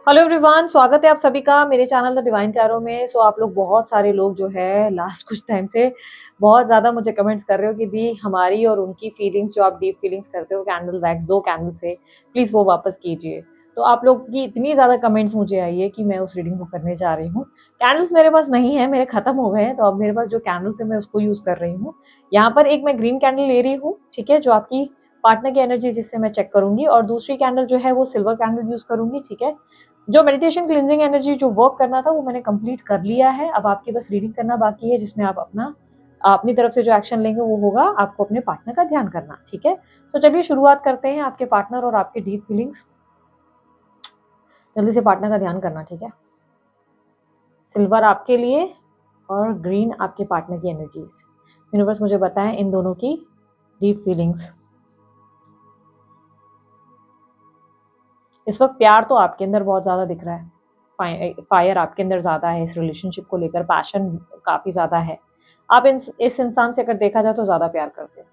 Hello everyone, स्वागत है आप सभी का मेरे चैनल द डिवाइन टैरो में। आप लोग बहुत सारे लोग जो है लास्ट कुछ टाइम से बहुत ज़्यादा मुझे कमेंट्स कर रहे हो कि दी हमारी और उनकी फीलिंग्स जो आप डीप फीलिंग्स करते हो कैंडल वैक्स 2 कैंडल से प्लीज़ वो वापस कीजिए। तो आप लोग की इतनी ज़्यादा कमेंट्स मुझे आई है कि मैं उस रीडिंग को करने जा रही हूँ। कैंडल्स मेरे पास नहीं है, मेरे खत्म हो गए हैं, तो अब मेरे पास जो कैंडल्स है मैं उसको यूज़ कर रही हूँ। यहाँ पर एक मैं ग्रीन कैंडल ले रही हूँ, ठीक है, जो आपकी पार्टनर की एनर्जी जिससे मैं चेक करूंगी, और दूसरी कैंडल जो है वो सिल्वर कैंडल यूज करूंगी, ठीक है। जो मेडिटेशन क्लिनजिंग एनर्जी जो वर्क करना था वो मैंने कंप्लीट कर लिया है। अब आपके बस रीडिंग करना बाकी है, जिसमें आप अपनी तरफ से जो एक्शन लेंगे वो होगा आपको अपने पार्टनर का ध्यान करना, ठीक है। तो चलिए शुरुआत करते हैं। आपके पार्टनर और आपके डीप फीलिंग्स, जल्दी से पार्टनर का ध्यान करना, ठीक है। सिल्वर आपके लिए और ग्रीन आपके पार्टनर की एनर्जीज। यूनिवर्स मुझे बताएं इन दोनों की डीप फीलिंग्स। इस वक्त प्यार तो आपके अंदर बहुत ज़्यादा दिख रहा है, फायर आपके अंदर ज़्यादा है, इस रिलेशनशिप को लेकर पैशन काफ़ी ज़्यादा है। आप इस इंसान से अगर देखा जाए तो ज़्यादा प्यार करते हो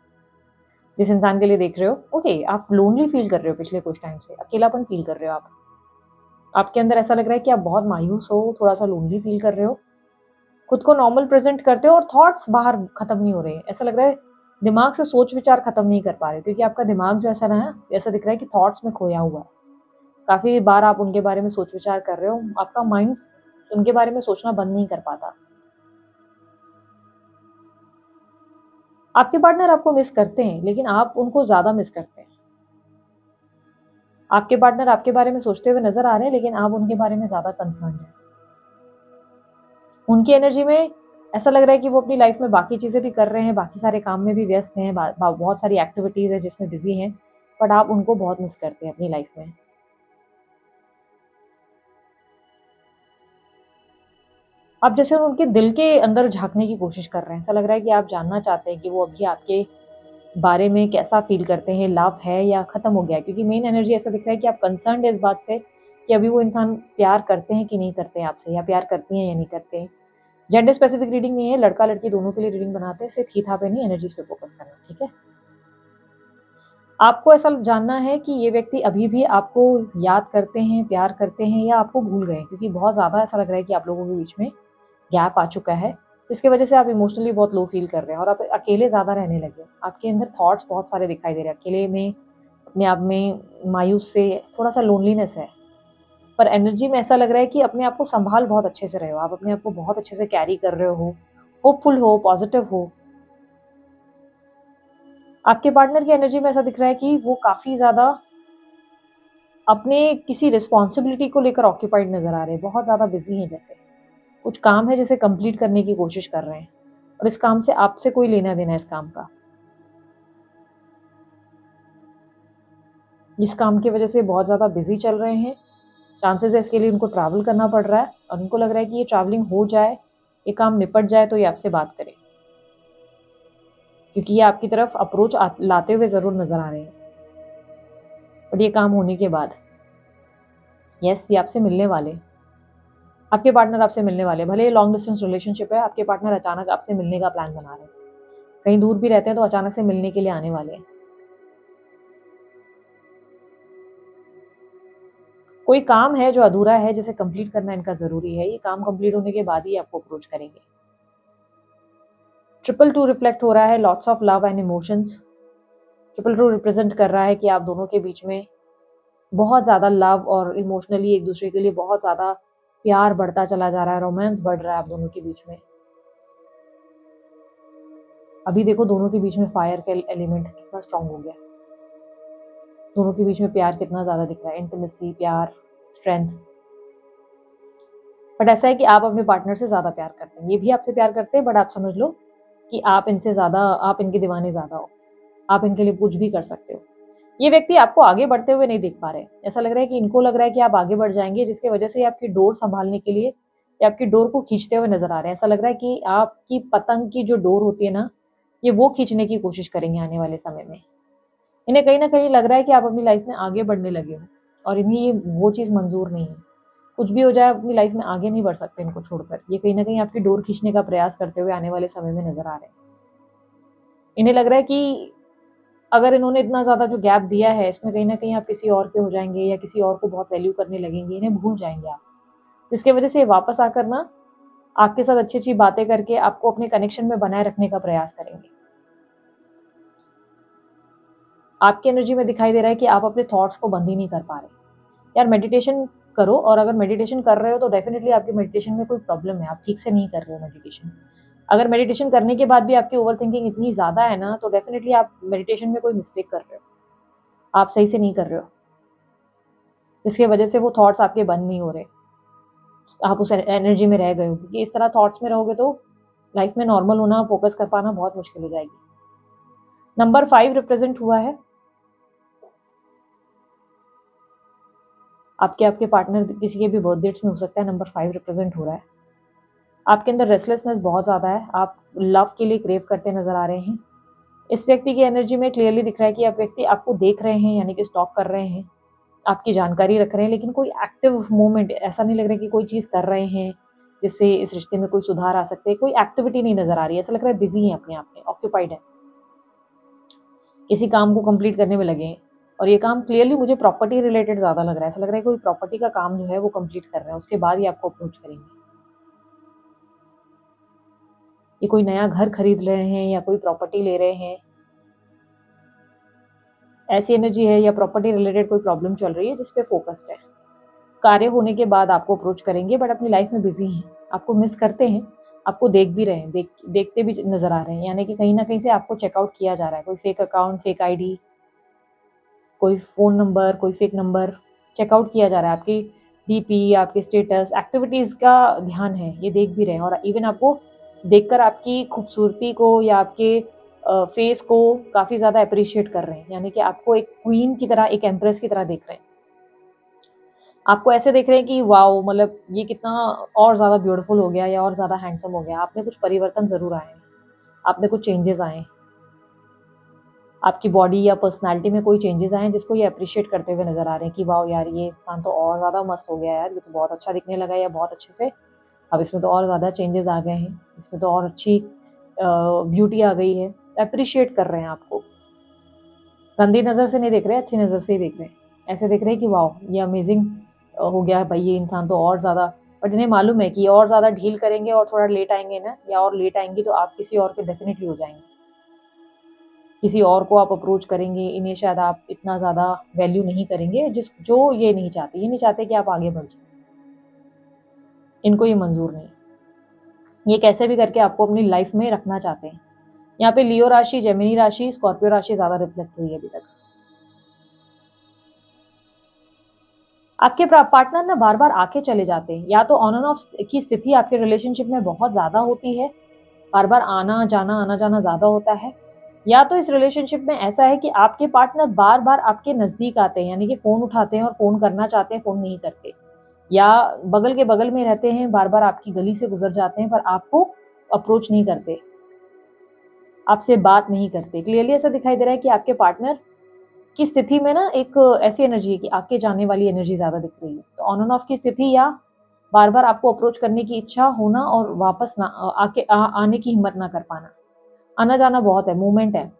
जिस इंसान के लिए देख रहे हो। ओके, आप लोनली फील कर रहे हो, पिछले कुछ टाइम से अकेलापन फील कर रहे हो आप। आपके अंदर ऐसा लग रहा है कि आप बहुत मायूस हो, थोड़ा सा लोनली फील कर रहे हो, खुद को नॉर्मल प्रेजेंट करते हो और थॉट्स बाहर खत्म नहीं हो रहे हैं। ऐसा लग रहा है दिमाग से सोच विचार खत्म नहीं कर पा रहे, क्योंकि आपका दिमाग जो ऐसा ना, ऐसा दिख रहा है कि थॉट्स में खोया हुआ है। काफ़ी बार आप उनके बारे में सोच विचार कर रहे हो, आपका माइंड उनके बारे में सोचना बंद नहीं कर पाता। आपके पार्टनर आपको मिस करते हैं, लेकिन आप उनको ज़्यादा मिस करते हैं। आपके पार्टनर आपके बारे में सोचते हुए नजर आ रहे हैं, लेकिन आप उनके बारे में ज़्यादा कंसर्न हैं। उनकी एनर्जी में ऐसा लग रहा है कि वो अपनी लाइफ में बाकी चीज़ें भी कर रहे हैं, बाकी सारे काम में भी व्यस्त हैं, बहुत सारी एक्टिविटीज़ है जिसमें बिजी हैं, बट आप उनको बहुत मिस करते हैं अपनी लाइफ में। आप जैसे उनके दिल के अंदर झाँकने की कोशिश कर रहे हैं। ऐसा लग रहा है कि आप जानना चाहते हैं कि वो अभी आपके बारे में कैसा फ़ील करते हैं, लव है या ख़त्म हो गया है? क्योंकि मेन एनर्जी ऐसा दिख रहा है कि आप कंसर्न्ड है इस बात से कि अभी वो इंसान प्यार करते हैं कि नहीं करते हैं आपसे, या प्यार करती हैं या नहीं करते हैं। जेंडर स्पेसिफिक रीडिंग नहीं है, लड़का-लड़की दोनों के लिए रीडिंग बनाते हैं, इसलिए थी-था पे नहीं, एनर्जीज़ पे फ़ोकस करना, ठीक है? आपको ऐसा जानना है कि ये व्यक्ति अभी भी आपको याद करते हैं, प्यार करते हैं, या आपको भूल गए हैं? क्योंकि बहुत ज़्यादा ऐसा लग रहा है कि आप लोगों के बीच में गैप आ चुका है, जिसकी वजह से आप इमोशनली बहुत लो फील कर रहे हैं और आप अकेले ज़्यादा रहने लगे। आपके अंदर थॉट्स बहुत सारे दिखाई दे रहे हैं, अकेले में, अपने आप में मायूस से, थोड़ा-सा लोनलीनेस है। पर एनर्जी में ऐसा लग रहा है कि अपने आप को सँभाल बहुत अच्छे से रहे हो, आप अपने आप को बहुत अच्छे से कैरी कर रहे हो, होपफुल हो, पॉजिटिव हो। आपके पार्टनर की एनर्जी में ऐसा दिख रहा है कि वो काफ़ी ज़्यादा अपने किसी रिस्पॉन्सिबिलिटी को लेकर ऑक्यूपाइड नज़र आ रहे हैं, बहुत ज़्यादा बिज़ी हैं जैसे। कुछ काम है जिसे कंप्लीट करने की कोशिश कर रहे हैं, और इस काम से आपसे कोई लेना-देना है इस काम का। इस काम की वजह से बहुत ज़्यादा बिज़ी चल रहे हैं। चांसेस है इसके लिए उनको ट्रैवल करना पड़ रहा है, और उनको लग रहा है कि ये ट्रैवलिंग हो जाए, ये काम निपट जाए तो ये आपसे बात करें। क्योंकि ये आपकी तरफ अप्रोच लाते हुए ज़रूर नज़र आ रहे हैं। बट ये काम होने के बाद यस, ये आपसे मिलने वाले, आपके पार्टनर आपसे मिलने वाले। भले ही लॉन्ग डिस्टेंस रिलेशनशिप है, आपके पार्टनर अचानक आपसे मिलने का प्लान बना रहे हैं। कहीं दूर भी रहते हैं तो अचानक से मिलने के लिए आने वाले हैं। कोई काम है जो अधूरा है, जिसे कंप्लीट करना इनका ज़रूरी है। ये काम कंप्लीट होने के बाद ही आपको अप्रोच करेंगे। 222 रिफ्लेक्ट हो रहा है, lots of love and emotions. 222 represent कर रहा है कि आप दोनों के बीच में बहुत ज़्यादा लव और इमोशनली एक दूसरे के लिए बहुत ज़्यादा प्यार बढ़ता चला जा रहा है, रोमांस बढ़ रहा है आप दोनों के बीच में। अभी देखो दोनों के बीच में फायर का एलिमेंट कितना स्ट्रांग हो गया, दोनों के बीच में प्यार कितना ज़्यादा दिख रहा है, इंटीमेसी, प्यार, स्ट्रेंथ। बट ऐसा है कि आप अपने पार्टनर से ज़्यादा प्यार करते हैं, ये भी आपसे प्यार करते हैं, बट आप समझ लो कि आप इनसे ज़्यादा, आप इनके दीवाने ज़्यादा हो, आप इनके लिए कुछ भी कर सकते हो। ये व्यक्ति आपको आगे बढ़ते हुए नहीं देख पा रहे। ऐसा लग रहा है कि इनको लग रहा है कि आप आगे बढ़ जाएंगे, जिसकी वजह से ये आपकी डोर संभालने के लिए या आपकी डोर को खींचते हुए नजर आ रहे हैं। ऐसा लग रहा है कि आपकी पतंग की जो डोर होती है ना, ये वो खींचने की कोशिश करेंगे आने वाले समय में। इन्हें कहीं ना कहीं लग रहा है कि आप अपनी लाइफ में आगे बढ़ने लगे हो, और इन्हें ये वो चीज़ मंजूर नहीं है। कुछ भी हो जाए, अपनी लाइफ में आगे नहीं बढ़ सकते इनको छोड़कर। ये कहीं ना कहीं आपकी डोर खींचने का प्रयास करते हुए आने वाले समय में नजर आ रहे हैं। इन्हें लग रहा है कि अगर इन्होंने इतना ज़्यादा जो गैप दिया है, इसमें कहीं न कहीं आप किसी और के हो जाएँगे या किसी और को बहुत वैल्यू करने लगेंगे, इन्हें भूल जाएँगे आप। जिसकी वजह से ये वापस आकर ना आपके साथ अच्छी-अच्छी बातें करके आपको अपने कनेक्शन में बनाए रखने का प्रयास करेंगे। आपकी एनर्जी में दिखाई दे रहा है कि आप अपने थॉट्स को बंद ही नहीं कर पा रहे। यार मेडिटेशन करो, और अगर मेडिटेशन कर रहे हो तो डेफिनिटली आपके मेडिटेशन में कोई प्रॉब्लम है, आप ठीक से नहीं कर रहे हो मेडिटेशन। अगर मेडिटेशन करने के बाद भी आपकी ओवरथिंकिंग इतनी ज़्यादा है ना, तो डेफिनिटली आप मेडिटेशन में कोई मिस्टेक कर रहे हो, आप सही से नहीं कर रहे हो। इसकी वजह से वो थॉट्स आपके बंद नहीं हो रहे, आप उस एनर्जी में रह गए हो, क्योंकि इस तरह थॉट्स में रहोगे तो लाइफ में नॉर्मल होना, फोकस कर पाना बहुत मुश्किल हो जाएगी। नंबर 5 रिप्रेजेंट हुआ है। आपके आपके पार्टनर किसी के भी बर्थ डेट्स में हो सकता है, नंबर 5 रिप्रेजेंट हो रहा है। आपके अंदर रेस्टलेसनेस बहुत ज़्यादा है, आप लव के लिए क्रेव करते नजर आ रहे हैं। इस व्यक्ति की एनर्जी में क्लियरली दिख रहा है कि आप व्यक्ति आपको देख रहे हैं, यानी कि स्टॉक कर रहे हैं, आपकी जानकारी रख रहे हैं, लेकिन कोई एक्टिव मूवमेंट ऐसा नहीं लग रहा है कि कोई चीज़ कर रहे हैं जिससे इस रिश्ते में कोई सुधार आ सकते हैं। कोई एक्टिविटी नहीं नजर आ रही है, ऐसा लग रहा है बिजी है, अपने आप में ऑक्यूपाइड है, किसी काम को कंप्लीट करने में लगे हैं। और ये काम क्लियरली मुझे प्रॉपर्टी रिलेटेड ज़्यादा लग रहा है, ऐसा लग रहा है कोई प्रॉपर्टी का काम जो है वो कंप्लीट कर रहे हैं, उसके बाद ही आपको अप्रोच करेंगे। ये कोई नया घर खरीद रहे हैं या कोई प्रॉपर्टी ले रहे हैं, ऐसी एनर्जी है, या प्रॉपर्टी रिलेटेड कोई प्रॉब्लम चल रही है जिस पे फोकस्ड है। कार्य होने के बाद आपको अप्रोच करेंगे, बट अपनी लाइफ में बिजी हैं, आपको मिस करते हैं, आपको देख भी रहे हैं, देखते भी नजर आ रहे हैं, यानी कि कहीं ना कहीं से आपको चेकआउट किया जा रहा है। कोई फेक अकाउंट, फेक आईडी, कोई फ़ोन नंबर, कोई फेक नंबर चेकआउट किया जा रहा है। आपकी डीपी, आपके स्टेटस, एक्टिविटीज़ का ध्यान है, ये देख भी रहे हैं, और इवन आपको देखकर आपकी खूबसूरती को या आपके फेस को काफ़ी ज़्यादा अप्रिशिएट कर रहे हैं, यानी कि आपको एक क्वीन की तरह, एक एम्प्रेस की तरह देख रहे हैं। आपको ऐसे देख रहे हैं कि वाओ, मतलब ये कितना और ज़्यादा ब्यूटीफुल हो गया या और ज़्यादा हैंडसम हो गया। आप में कुछ परिवर्तन ज़रूर आए हैं, आप में कुछ चेंजेस आए हैं, आपकी बॉडी या पर्सनैलिटी में कोई चेंजेस आए हैं जिसको ये अप्रिशिएट करते हुए नज़र आ रहे हैं कि वाओ यार, ये इंसान तो और ज़्यादा मस्त हो गया यार, ये तो बहुत अच्छा दिखने लगा, या बहुत अच्छे से अब इसमें तो और ज़्यादा चेंजेस आ गए हैं, इसमें तो और अच्छी ब्यूटी आ गई है। अप्रिशिएट कर रहे हैं आपको, गंदी नज़र से नहीं देख रहे, अच्छी नज़र से ही देख रहे हैं। ऐसे देख रहे हैं कि वाओ, ये अमेजिंग हो गया भाई, ये इंसान तो और ज़्यादा। बट इन्हें मालूम है कि और ज़्यादा ढील करेंगे और थोड़ा लेट आएंगे ना, या और लेट आएंगी तो आप किसी और के डेफिनेटली हो जाएंगे, किसी और को आप अप्रोच करेंगे, इन्हें शायद आप इतना ज़्यादा वैल्यू नहीं करेंगे, जो ये नहीं चाहते, ये नहीं चाहते कि आप आगे बढ़ जाए, इनको ये मंजूर नहीं, ये कैसे भी करके आपको अपनी लाइफ में रखना चाहते हैं। यहाँ पे लियो राशि, जेमिनी राशि, स्कॉर्पियो राशि ज़्यादा रिफ्लेक्ट हुई है अभी तक। आपके पार्टनर ना बार बार आके चले जाते हैं, या तो ऑन एंड ऑफ की स्थिति आपके रिलेशनशिप में बहुत ज़्यादा होती है, बार बार आना जाना ज़्यादा होता है, या तो इस रिलेशनशिप में ऐसा है कि आपके पार्टनर बार बार आपके नज़दीक आते हैं, यानी कि फ़ोन उठाते हैं और फ़ोन करना चाहते हैं, फ़ोन नहीं करते, या बगल के बगल में रहते हैं, बार बार आपकी गली से गुजर जाते हैं पर आपको अप्रोच नहीं करते, आपसे बात नहीं करते। क्लियरली ऐसा दिखाई दे रहा है कि आपके पार्टनर की स्थिति में ना एक ऐसी एनर्जी है कि आके जाने वाली एनर्जी ज़्यादा दिख रही है। तो ऑन एंड ऑफ की स्थिति, या बार बार आपको अप्रोच करने की इच्छा होना और वापस ना आने की हिम्मत ना कर पाना। आना जाना बहुत है, मूवमेंट है।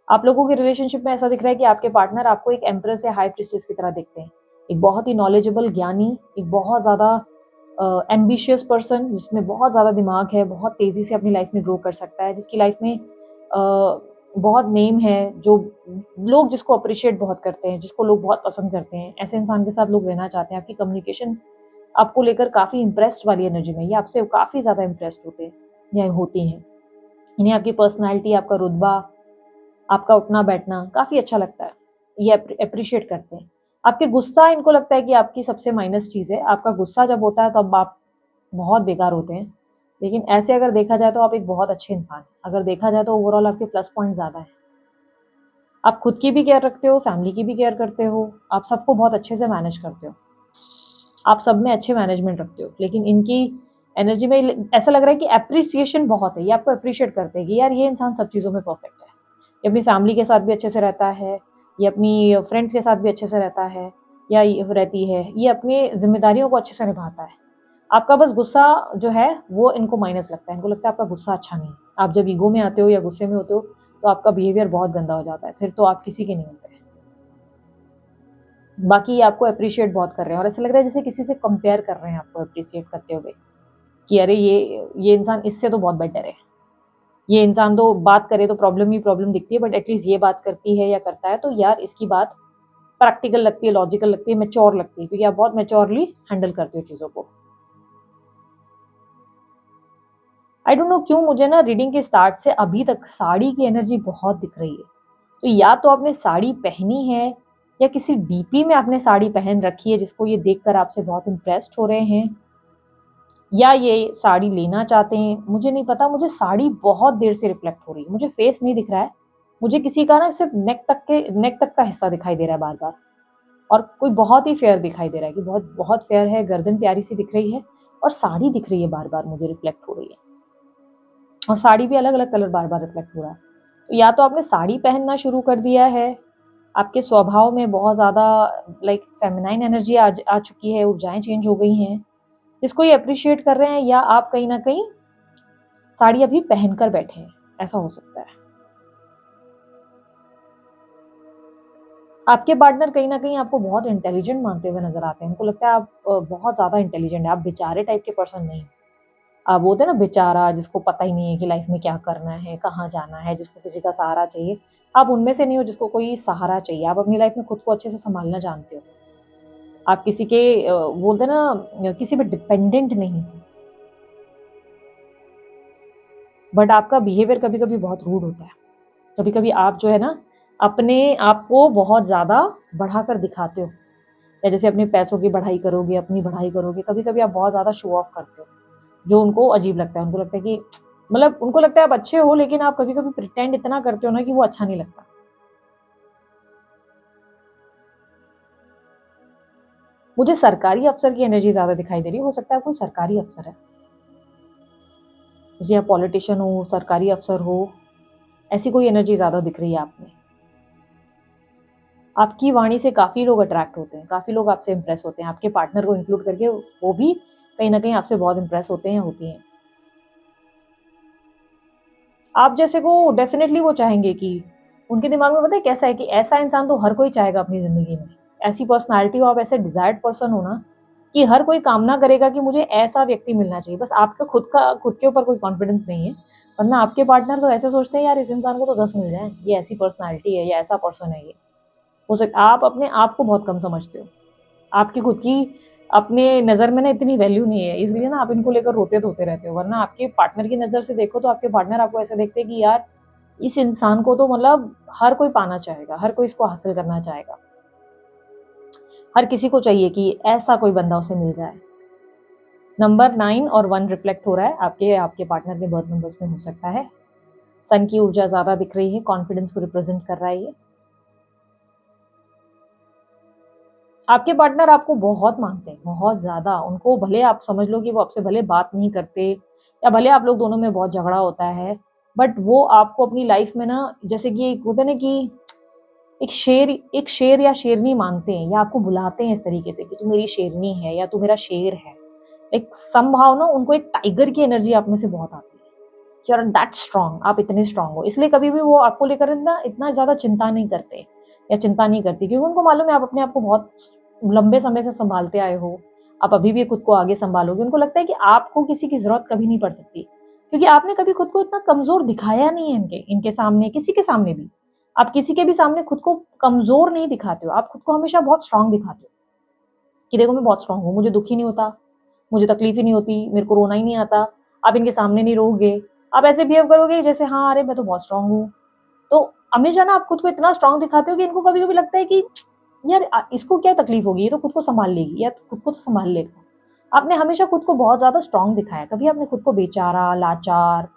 आप लोगों के रिलेशनशिप में ऐसा दिख रहा है कि आपके पार्टनर आपको एक एम्प्रेस या हाई प्रिस्टेस की तरह दिखते हैं, एक बहुत ही नॉलेजेबल ज्ञानी, एक बहुत ज़्यादा एम्बिशियस पर्सन जिसमें बहुत ज़्यादा दिमाग है, बहुत तेज़ी से अपनी लाइफ में ग्रो कर सकता है, जिसकी लाइफ में बहुत नेम है, जो लोग जिसको अप्रिशिएट बहुत करते हैं, जिसको लोग बहुत पसंद करते हैं, ऐसे इंसान के साथ लोग रहना चाहते हैं। आपकी कम्युनिकेशन आपको लेकर काफ़ी इंप्रेस्ड वाली एनर्जी में, ये आपसे काफ़ी ज़्यादा इंप्रेस्ड होते हैं या होती हैं। इन्हें आपकी पर्सनैलिटी, आपका रुतबा, आपका उठना बैठना काफ़ी अच्छा लगता है, ये अप्रिशिएट करते हैं। आपके गुस्सा, इनको लगता है कि आपकी सबसे माइनस चीज़ है। आपका गुस्सा जब होता है तो अब आप बहुत बेकार होते हैं, लेकिन ऐसे अगर देखा जाए तो आप एक बहुत अच्छे इंसान हैं। अगर देखा जाए तो ओवरऑल आपके प्लस पॉइंट ज़्यादा है। आप खुद की भी केयर रखते हो, फैमिली की भी केयर करते हो, आप सबको बहुत अच्छे से मैनेज करते हो, आप सब में अच्छे मैनेजमेंट रखते हो, लेकिन इनकी एनर्जी में ऐसा लग रहा है कि एप्रिसिएशन बहुत है, ये आपको अप्रिशिएट करते हैं कि यार ये इंसान सब चीज़ों में परफेक्ट है, ये अपनी फैमिली के साथ भी अच्छे से रहता है, ये अपनी फ्रेंड्स के साथ भी अच्छे से रहता है या रहती है, ये अपनी जिम्मेदारियों को अच्छे से निभाता है। आपका बस गुस्सा जो है वो इनको माइनस लगता है, इनको लगता है आपका गुस्सा अच्छा नहीं है। आप जब ईगो में आते हो या गुस्से में होते हो तो आपका बिहेवियर बहुत गंदा हो जाता है, फिर तो आप किसी के नहीं होते। बाकी ये आपको अप्रिशिएट बहुत कर रहे हैं और ऐसा लग रहा है जैसे किसी से कंपेयर कर रहे हैं आपको अप्रिशिएट करते हुए कि अरे ये इंसान इससे तो बहुत बेटर है, ये इंसान तो बात करे तो प्रॉब्लम ही प्रॉब्लम दिखती है, बट एटलीस्ट ये बात करती है या करता है तो यार इसकी बात प्रैक्टिकल लगती है, लॉजिकल लगती है, मैच्योर लगती है, क्योंकि आप बहुत मैच्योरली हैंडल करते हो चीज़ों को। आई डोंट नो क्यों मुझे ना रीडिंग के स्टार्ट से अभी तक साड़ी की एनर्जी बहुत दिख रही है। तो या तो आपने साड़ी पहनी है या किसी डीपी में आपने साड़ी पहन रखी है जिसको ये देखकर आपसे बहुत इम्प्रेस्ड हो रहे हैं, या ये साड़ी लेना चाहते हैं, मुझे नहीं पता। मुझे साड़ी बहुत देर से रिफ्लेक्ट हो रही है, मुझे फेस नहीं दिख रहा है, मुझे किसी का ना सिर्फ नेक तक का हिस्सा दिखाई दे रहा है बार बार, और कोई बहुत ही फेयर दिखाई दे रहा है कि बहुत बहुत फेयर है, गर्दन प्यारी सी दिख रही है और साड़ी दिख रही है बार बार मुझे रिफ्लेक्ट हो रही है, और साड़ी भी अलग अलग कलर बार बार रिफ्लेक्ट हो रहा है। तो या तो आपने साड़ी पहनना शुरू कर दिया है, आपके स्वभाव में बहुत ज़्यादा लाइक फेमिनाइन एनर्जी आ चुकी है, ऊर्जाएं चेंज हो गई हैं जिसको ये अप्रिशिएट कर रहे हैं, या आप कहीं ना कहीं साड़ी अभी पहनकर बैठे हैं, ऐसा हो सकता है। आपके पार्टनर कहीं ना कहीं आपको बहुत इंटेलिजेंट मानते हुए नजर आते हैं, उनको लगता है आप बहुत ज़्यादा इंटेलिजेंट है, आप बेचारे टाइप के पर्सन नहीं। आप बोलते हैं ना बेचारा, जिसको पता ही नहीं है कि लाइफ में क्या करना है, कहाँ जाना है, जिसको किसी का सहारा चाहिए, आप उनमें से नहीं हो जिसको कोई सहारा चाहिए। आप अपनी लाइफ में खुद को अच्छे से संभालना जानते हो, आप किसी के बोलते हैं ना किसी पे डिपेंडेंट नहीं हो। बट आपका बिहेवियर कभी कभी बहुत रूड होता है, कभी कभी आप जो है ना अपने आप को बहुत ज़्यादा बढ़ाकर दिखाते हो, या जैसे अपने पैसों की बढ़ाई करोगे, अपनी बढ़ाई करोगे, कभी कभी आप बहुत ज़्यादा शो ऑफ करते हो, जो उनको अजीब लगता है। उनको लगता है कि मतलब उनको लगता है आप अच्छे हो, लेकिन आप कभी कभी प्रिटेंड इतना करते हो ना कि वो अच्छा नहीं लगता। मुझे सरकारी अफसर की एनर्जी ज़्यादा दिखाई दे रही है, हो सकता है कोई सरकारी अफसर है, जैसे आप पॉलिटिशियन हो, सरकारी अफसर हो, ऐसी कोई एनर्जी ज़्यादा दिख रही है आप में। आपकी वाणी से काफ़ी लोग अट्रैक्ट होते हैं, काफ़ी लोग आपसे इंप्रेस होते हैं, आपके पार्टनर को इंक्लूड करके वो भी कहीं ना कहीं आपसे बहुत इंप्रेस होते हैं, होती हैं। आप जैसे को डेफिनेटली वो चाहेंगे कि उनके दिमाग में पता है कैसा है कि ऐसा इंसान तो हर कोई चाहेगा अपनी ज़िंदगी में। ऐसी पर्सनैलिटी हो, आप ऐसे डिज़ायर्ड पर्सन हो ना कि हर कोई कामना करेगा कि मुझे ऐसा व्यक्ति मिलना चाहिए। बस आपका खुद के ऊपर कोई कॉन्फिडेंस नहीं है, वरना आपके पार्टनर तो ऐसे सोचते हैं यार इस इंसान को तो 10 मिल जाएँ, ये ऐसी पर्सनैलिटी है, ये ऐसा पर्सन है ये। हो सकता आप अपने आप को बहुत कम समझते हो। आपकी खुद की अपने नज़र में ना इतनी वैल्यू नहीं है, इसलिए ना आप इनको लेकर रोते-धोते रहते हो। वरना आपके पार्टनर की नज़र से देखो तो आपके पार्टनर आपको ऐसे देखते हैं कि यार इस इंसान को तो मतलब हर कोई पाना चाहेगा, हर कोई इसको हासिल करना चाहेगा। हर किसी को चाहिए कि ऐसा कोई बंदा उसे मिल जाए। नंबर 9 और 1 रिफ्लेक्ट हो रहा है, आपके पार्टनर के बर्थ नंबर्स में हो सकता है। सन की ऊर्जा ज़्यादा दिख रही है, कॉन्फिडेंस को रिप्रेजेंट कर रहा है ये। आपके पार्टनर आपको बहुत मानते हैं, बहुत ज़्यादा। उनको भले आप समझ लो कि वो आपसे भले बात नहीं करते, या भले आप लोग दोनों में बहुत झगड़ा होता है, बट वो आपको अपनी लाइफ में ना जैसे कि एक होता है ना कि एक शेर या शेरनी मानते हैं, या आपको बुलाते हैं इस तरीके से कि तू मेरी शेरनी है या तू मेरा शेर है। एक समहाउ ना उनको एक टाइगर की एनर्जी आप में से बहुत आती है, यू आर दैट स्ट्रांग, आप इतने स्ट्रांग हो। इसलिए कभी भी वो आपको लेकर ना इतना ज़्यादा चिंता नहीं करते या चिंता नहीं करती, क्योंकि उनको मालूम है आप अपने आप को बहुत लंबे समय से संभालते आए हो, आप अभी भी खुद को आगे संभालोगे। उनको लगता है कि आपको किसी की ज़रूरत कभी नहीं पड़ सकती, क्योंकि आपने कभी खुद को इतना कमज़ोर दिखाया नहीं है इनके सामने, किसी के सामने भी। आप किसी के भी सामने खुद को कमज़ोर नहीं दिखाते हो, आप खुद को हमेशा बहुत स्ट्रांग दिखाते हो कि देखो मैं बहुत स्ट्रांग हूँ, मुझे दुःख ही नहीं होता, मुझे तकलीफ ही नहीं होती, मेरे को रोना ही नहीं आता। आप इनके सामने नहीं रोओगे, आप ऐसे बिहेव करोगे जैसे हाँ, अरे मैं तो बहुत स्ट्रांग हूँ। तो हमेशा ना आप खुद को इतना स्ट्रांग दिखाते हो कि इनको कभी-कभी लगता है कि यार इसको क्या तकलीफ होगी, ये तो खुद को संभाल लेगी या खुद को तो संभाल लेगा। आपने हमेशा खुद को बहुत ज़्यादा स्ट्रांग दिखाया, कभी आपने खुद को बेचारा, लाचार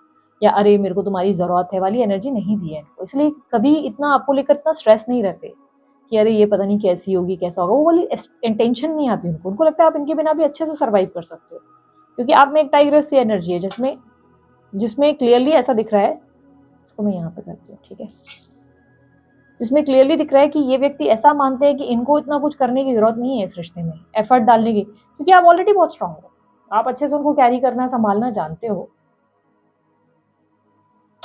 या अरे मेरे को तुम्हारी ज़रूरत है वाली एनर्जी नहीं दी है इनको। इसलिए कभी इतना आपको लेकर इतना स्ट्रेस नहीं रहते कि अरे ये पता नहीं कैसी होगी, कैसा होगा, वो वाली टेंशन नहीं आती उनको। उनको लगता है आप इनके बिना भी अच्छे से सर्वाइव कर सकते हो, क्योंकि आप में एक टाइग्रेस सी एनर्जी है जिसमें जिसमें क्लियरली ऐसा दिख रहा है। इसको मैं यहाँ पे करती हूँ, ठीक है। जिसमें क्लियरली दिख रहा है कि ये व्यक्ति ऐसा मानते हैं कि इनको इतना कुछ करने की जरूरत नहीं है इस रिश्ते में, एफर्ट डालने की, क्योंकि आप ऑलरेडी बहुत स्ट्रांग हो, आप अच्छे से उनको कैरी करना, संभालना जानते हो।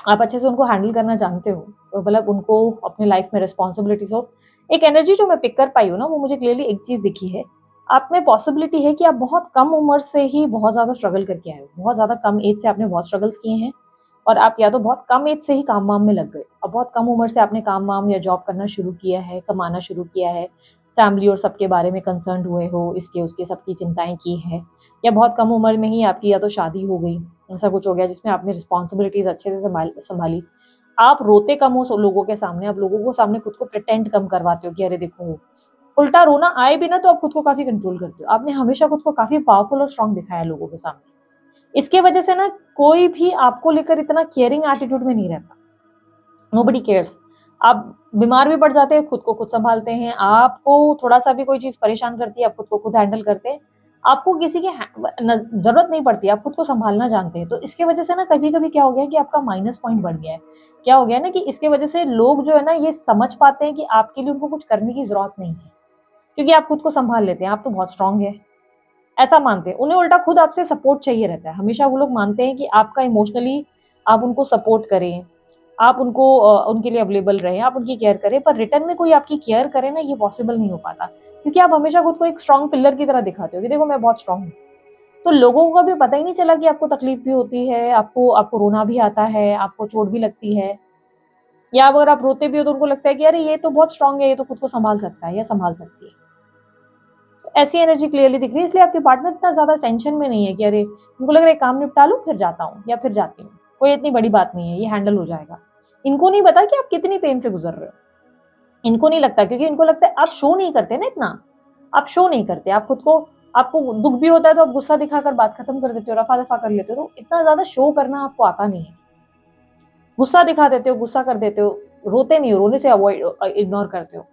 आप अच्छे से उनको हैंडल करना जानते हो, तो मतलब उनको अपने लाइफ में रिस्पॉन्सिबिलिटीज हो। एक एनर्जी जो मैं पिक कर पाई हूँ ना, वो मुझे क्लियरली एक चीज दिखी है, आप में पॉसिबिलिटी है कि आप बहुत कम उम्र से ही बहुत ज्यादा स्ट्रगल करके आए हो, बहुत ज्यादा कम एज से आपने बहुत स्ट्रगल्स किए हैं, और आप या तो बहुत कम एज से ही काम वाम में लग गए, और बहुत कम उम्र से आपने काम वाम या जॉब करना शुरू किया है, कमाना शुरू किया है, फैमिली और सबके बारे में कंसर्न हुए हो, इसके उसके सबकी चिंताएं की है, या बहुत कम उम्र में ही आपकी या तो शादी हो गई, ऐसा कुछ हो गया जिसमें आपने रिस्पॉन्सिबिलिटीज अच्छे से संभाली। आप रोते कम हो लोगों के सामने, आप लोगों को सामने खुद को प्रिटेंड कम करवाते हो कि अरे देखो, उल्टा रोना आए भी ना तो आप खुद को काफी कंट्रोल करते हो। आपने हमेशा खुद को काफी पावरफुल और स्ट्रांग दिखाया लोगों के सामने। इसके वजह से ना कोई भी आपको लेकर इतना केयरिंग एटीट्यूड में नहीं रहता, नोबडी केयर्स। आप बीमार भी पड़ जाते हैं, खुद को खुद संभालते हैं, आपको थोड़ा सा भी कोई चीज परेशान करती है, आप खुद को खुद हैंडल करते हैं, आपको किसी की जरूरत नहीं पड़ती, आप खुद को संभालना जानते हैं। तो इसके वजह से ना कभी कभी क्या हो गया कि आपका माइनस पॉइंट बढ़ गया है। क्या हो गया ना कि इसके वजह से लोग जो है ना ये समझ पाते हैं कि आपके लिए उनको कुछ करने की जरूरत नहीं है, क्योंकि आप खुद को संभाल लेते हैं, आप तो बहुत स्ट्रांग है, ऐसा मानते हैं। उन्हें उल्टा खुद आपसे सपोर्ट चाहिए रहता है, हमेशा वो लोग मानते हैं कि आपका इमोशनली आप उनको सपोर्ट करें, आप उनको उनके लिए अवेलेबल रहें, आप उनकी केयर करें, पर रिटर्न में कोई आपकी केयर करे ना, ये पॉसिबल नहीं हो पाता, क्योंकि आप हमेशा खुद को एक स्ट्रांग पिलर की तरह दिखाते हो कि देखो मैं बहुत स्ट्रांग हूँ। तो लोगों को कभी पता ही नहीं चला कि आपको तकलीफ भी होती है, आपको आपको रोना भी आता है, आपको चोट भी लगती है, या अगर आप रोते भी हो तो उनको लगता है कि अरे ये तो बहुत स्ट्रांग है, ये तो खुद को संभाल सकता है या संभाल सकती है। ऐसी एनर्जी क्लियरली दिख रही है, इसलिए आपके पार्टनर इतना ज्यादा टेंशन में नहीं है कि अरे उनको लग रहा है काम निपटा लूं फिर जाता हूँ या फिर जाती हूँ, कोई इतनी बड़ी बात नहीं है, ये हैंडल हो जाएगा। इनको नहीं पता कि आप कितनी पेन से गुजर रहे हो, इनको नहीं लगता, क्योंकि इनको लगता है आप शो नहीं करते ना इतना, आप शो नहीं करते, आप खुद को, आपको दुख भी होता है तो आप गुस्सा दिखाकर बात खत्म कर देते हो, रफा दफा कर लेते हो, तो इतना ज्यादा शो करना आपको आता नहीं है। गुस्सा दिखा देते हो, गुस्सा कर देते हो, रोते नहीं हो, रोने से अवॉइड इग्नोर करते हो,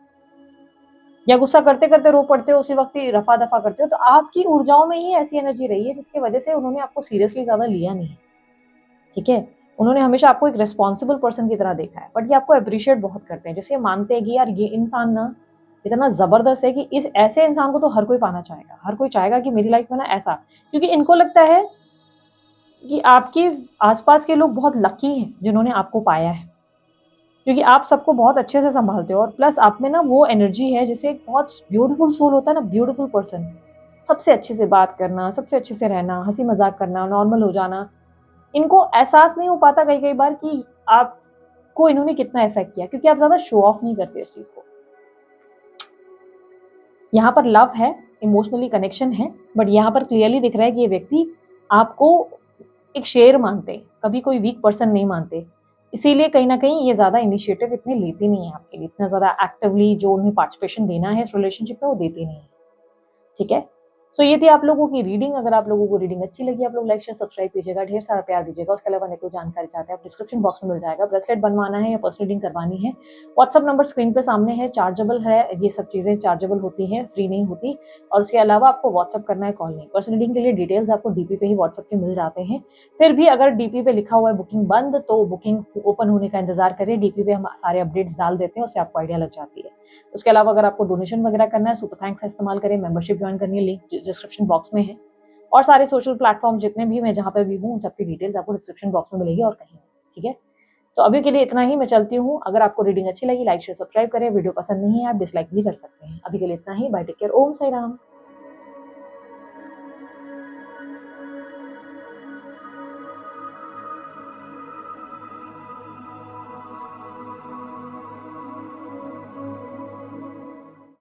या गुस्सा करते करते रो पड़ते हो, उसी वक्त ही रफा दफा करते हो। तो आपकी ऊर्जाओं में ही ऐसी एनर्जी रही है जिसकी वजह से उन्होंने आपको सीरियसली ज्यादा लिया नहीं है, ठीक है। उन्होंने हमेशा आपको एक रिस्पॉन्सिबल पर्सन की तरह देखा है, बट ये आपको अप्रिशिएट बहुत करते हैं, जैसे मानते हैं कि यार ये इंसान ना इतना जबरदस्त है कि इस ऐसे इंसान को तो हर कोई पाना चाहेगा, हर कोई चाहेगा कि मेरी लाइफ में ना ऐसा, क्योंकि इनको लगता है कि आपके आसपास के लोग बहुत लकी हैं जिन्होंने आपको पाया है, क्योंकि आप सबको बहुत अच्छे से संभालते हो, और प्लस आप में ना वो एनर्जी है जिसे एक बहुत ब्यूटीफुल सोल होता है ना, ब्यूटीफुल पर्सन, सबसे अच्छे से बात करना, सबसे अच्छे से रहना, हंसी मजाक करना, नॉर्मल हो जाना। इनको एहसास नहीं हो पाता कई कई बार कि आपको इन्होंने कितना इफेक्ट किया, क्योंकि आप ज्यादा शो ऑफ नहीं करते इस चीज को। यहाँ पर लव है, इमोशनली कनेक्शन है, बट यहाँ पर क्लियरली दिख रहा है कि ये व्यक्ति आपको एक शेर मानते, कभी कोई वीक पर्सन नहीं मानते, इसीलिए कहीं ना कहीं ये ज्यादा इनिशिएटिव इतने लेते नहीं है आपके लिए, इतना ज्यादा एक्टिवली जो उन्हें पार्टिसिपेशन देना है इस रिलेशनशिप में वो देते नहीं है, ठीक है। सो ये थी आप लोगों की रीडिंग। अगर आप लोगों को रीडिंग अच्छी लगी, आप लोग लाइक शेयर सब्सक्राइब कीजिएगा, ढेर सारा प्यार दीजिएगा। उसके अलावा कोई जानकारी चाहते हैं आप डिस्क्रिप्शन बॉक्स में मिल जाएगा। ब्रेसलेट बनवाना है या पर्सनल रीडिंग करवानी है, व्हाट्सअप नंबर स्क्रीन पे सामने है, चार्जेबल है, ये सब चीजें चार्जेबल होती हैं, फ्री नहीं होती। और उसके अलावा आपको व्हाट्सअप करना है, कॉल नहीं। पर्सनल रीडिंग के लिए डिटेल्स आपको डीपी पे ही व्हाट्सअप के मिल जाते हैं। फिर भी अगर डीपी पे लिखा हुआ है बुकिंग बंद, तो बुकिंग ओपन होने का इंतजार करें, डीपी पे हम सारे अपडेट्स डाल देते हैं, उससे आपको आइडिया लग जाती है। उसके अलावा अगर आपको डोनेशन वगैरह करना है, सुपर थैंक्स का इस्तेमाल करें, मेंबरशिप ज्वाइन करनी है, लिंक डिस्क्रिप्शन बॉक्स में है। और सारे सोशल प्लेटफॉर्म जितने भी मैं जहां पर भी हूँ उन सबकी डिटेल्स आपको डिस्क्रिप्शन बॉक्स में मिलेगी और कहीं नहीं, ठीक है। तो अभी के लिए इतना ही, मैं चलती हूँ। अगर आपको रीडिंग अच्छी लगी लाइक शेयर सब्सक्राइब करें, वीडियो पसंद नहीं है आप डिसलाइक भी कर सकते हैं। अभी के लिए इतना ही, बाय, टेक केयर, ओम साई राम।